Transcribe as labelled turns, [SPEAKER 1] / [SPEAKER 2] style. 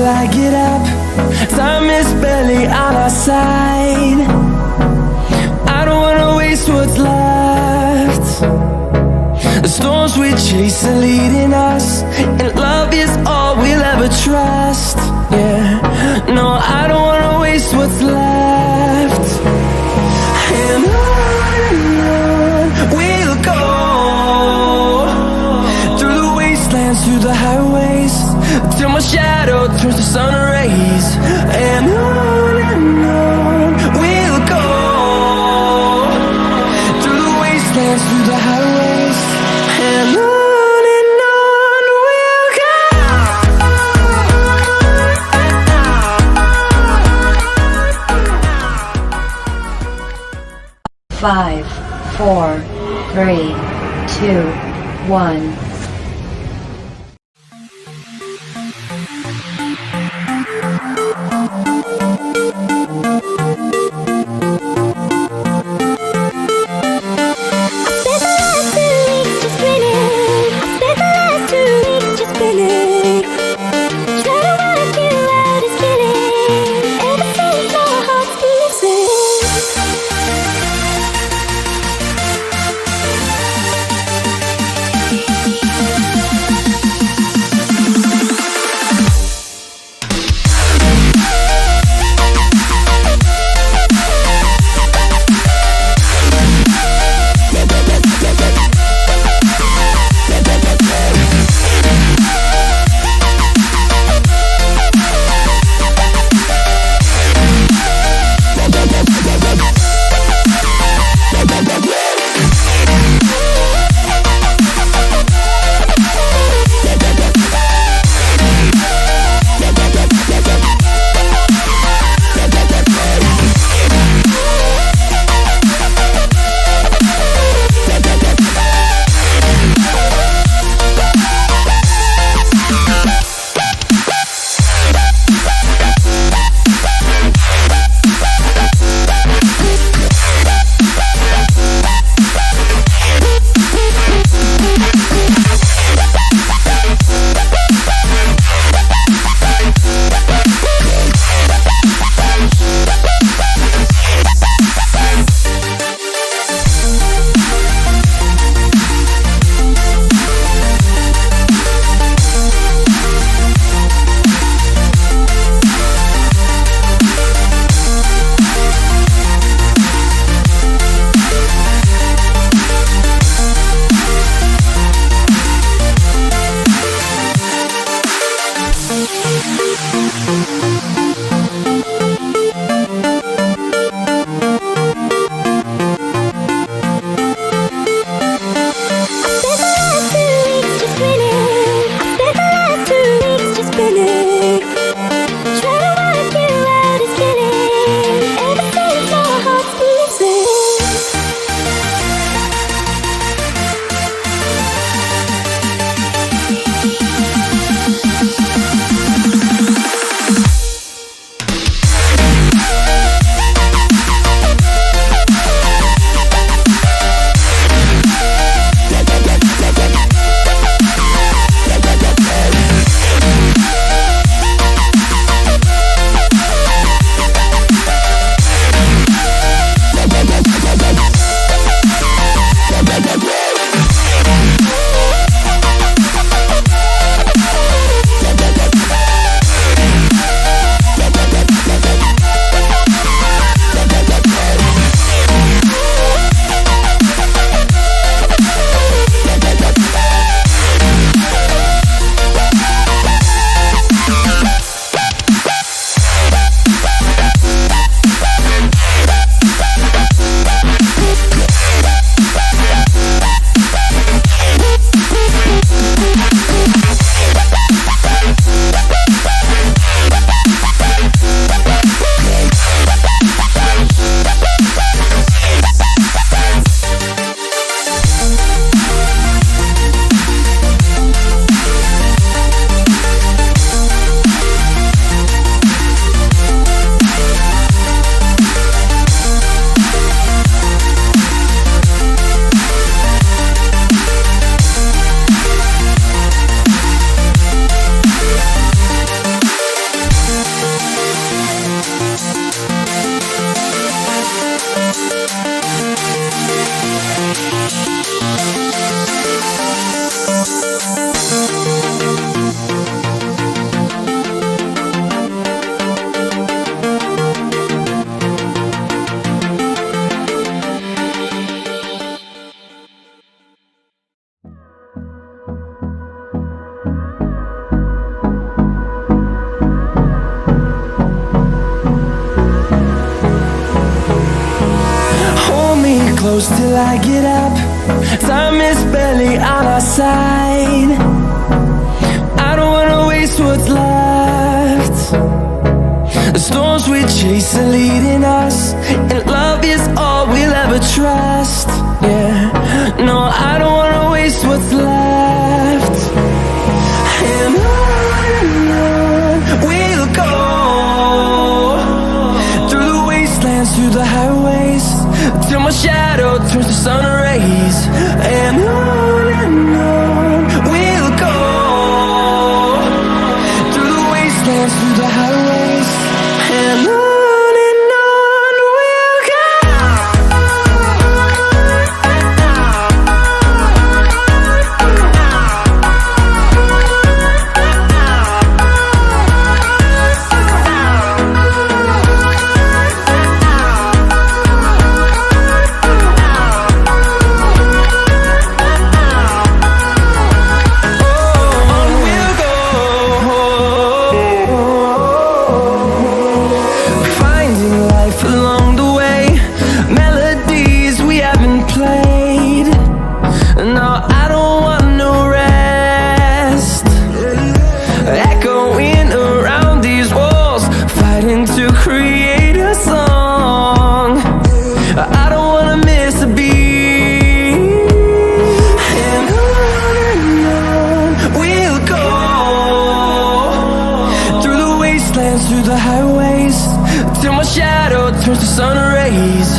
[SPEAKER 1] I get up. Time is barely on our side. I don't wanna waste what's left. The storms we chase are leading us, and love is all we'll ever trust. Yeah, no, I don't wanna waste what's left. And on we'll go, through the wastelands, through the highways, till my shadow turns to sun rays. And on we'll go, through the wastelands, through the highways, and on we'll go.
[SPEAKER 2] 5, 4, 3, 2, 1.
[SPEAKER 3] Thank you.
[SPEAKER 1] close till I get up. Time is barely on our side. I don't wanna waste what's left. The storms we chase are leading us, and love is all we'll ever trust. Yeah, no, I don't wanna waste what's left. And on we'll go, through the wastelands, through the highways, till my shadow turns to sun rays. And on we'll go, through the wastelands, through the highways, and on we'll go. Through the highways, till my shadow turns to sun rays.